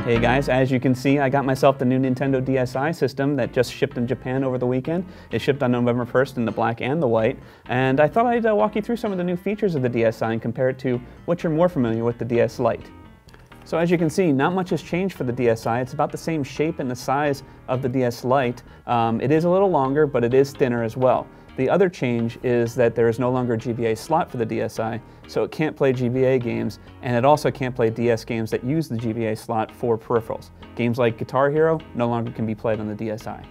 Hey guys, as you can see, I got myself the new Nintendo DSi system that just shipped in Japan over the weekend. It shipped on November 1st in the black and the white, and I thought I'd walk you through some of the new features of the DSi and compare it to what you're more familiar with, the DS Lite. So as you can see, not much has changed for the DSi. It's about the same shape and the size of the DS Lite. It is a little longer, but it is thinner as well. The other change is that there is no longer a GBA slot for the DSi, so it can't play GBA games, and it also can't play DS games that use the GBA slot for peripherals. Games like Guitar Hero no longer can be played on the DSi.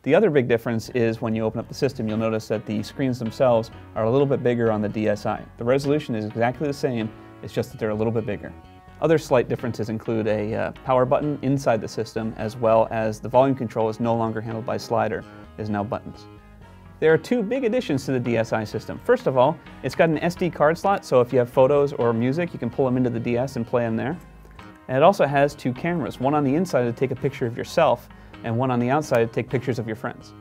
The other big difference is when you open up the system, you'll notice that the screens themselves are a little bit bigger on the DSi. The resolution is exactly the same, it's just that they're a little bit bigger. Other slight differences include a power button inside the system, as well as the volume control is no longer handled by slider, it is now buttons. There are two big additions to the DSi system. First of all, it's got an SD card slot, so if you have photos or music, you can pull them into the DS and play them there. And it also has two cameras, one on the inside to take a picture of yourself, and one on the outside to take pictures of your friends.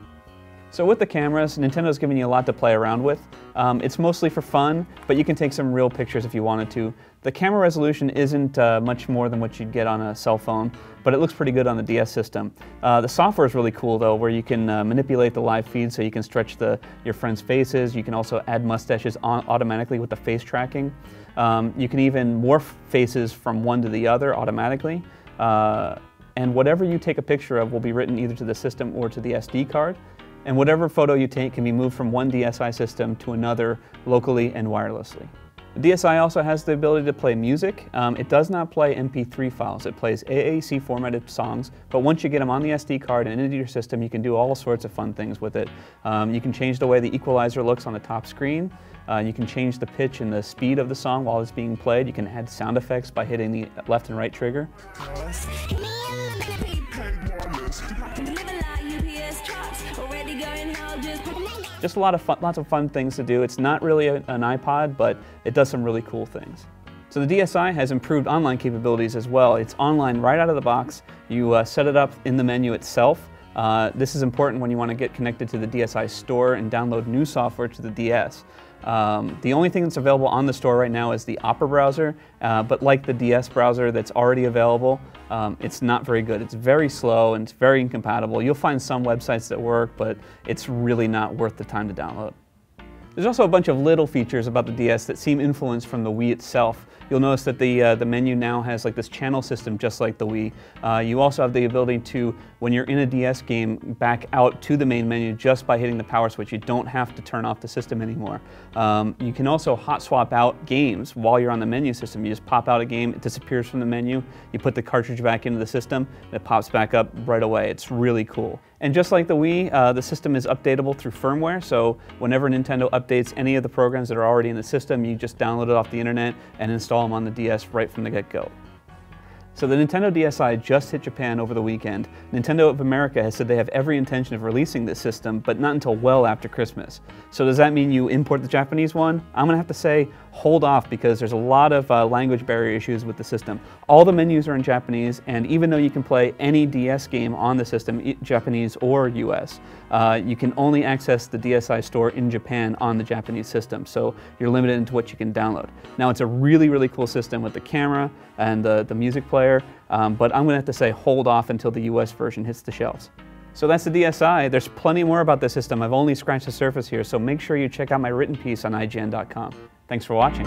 So with the cameras, Nintendo's giving you a lot to play around with. It's mostly for fun, but you can take some real pictures if you wanted to. The camera resolution isn't much more than what you'd get on a cell phone, but it looks pretty good on the DS system. The software is really cool though, where you can manipulate the live feed so you can stretch your friends' faces. You can also add mustaches automatically with the face tracking. You can even morph faces from one to the other automatically. And whatever you take a picture of will be written either to the system or to the SD card. And whatever photo you take can be moved from one DSi system to another locally and wirelessly. The DSi also has the ability to play music. It does not play MP3 files. It plays AAC formatted songs, but once you get them on the SD card and into your system, you can do all sorts of fun things with it. You can change the way the equalizer looks on the top screen. You can change the pitch and the speed of the song while it's being played. You can add sound effects by hitting the left and right trigger. Just lots of fun things to do. It's not really an iPod, but it does some really cool things. So the DSi has improved online capabilities as well. It's online right out of the box. You set it up in the menu itself. This is important when you want to get connected to the DSi store and download new software to the DS. The only thing that's available on the store right now is the Opera browser, but like the DS browser that's already available, it's not very good. It's very slow and it's very incompatible. You'll find some websites that work, but it's really not worth the time to download. There's also a bunch of little features about the DS that seem influenced from the Wii itself. You'll notice that the menu now has like this channel system just like the Wii. You also have the ability to, when you're in a DS game, back out to the main menu just by hitting the power switch. You don't have to turn off the system anymore. You can also hot swap out games while you're on the menu system. You just pop out a game, it disappears from the menu, you put the cartridge back into the system, and it pops back up right away. It's really cool. And just like the Wii, the system is updatable through firmware, so whenever Nintendo updates any of the programs that are already in the system, you just download it off the internet and install them on the DS right from the get-go. So the Nintendo DSi just hit Japan over the weekend. Nintendo of America has said they have every intention of releasing this system, but not until well after Christmas. So does that mean you import the Japanese one? I'm gonna have to say hold off because there's a lot of language barrier issues with the system. All the menus are in Japanese, and even though you can play any DS game on the system, Japanese or US, you can only access the DSi store in Japan on the Japanese system, so you're limited into what you can download. Now it's a really, really cool system with the camera and the music player, but I'm gonna have to say hold off until the US version hits the shelves. So that's the DSi. There's plenty more about this system. I've only scratched the surface here, so make sure you check out my written piece on IGN.com. Thanks for watching.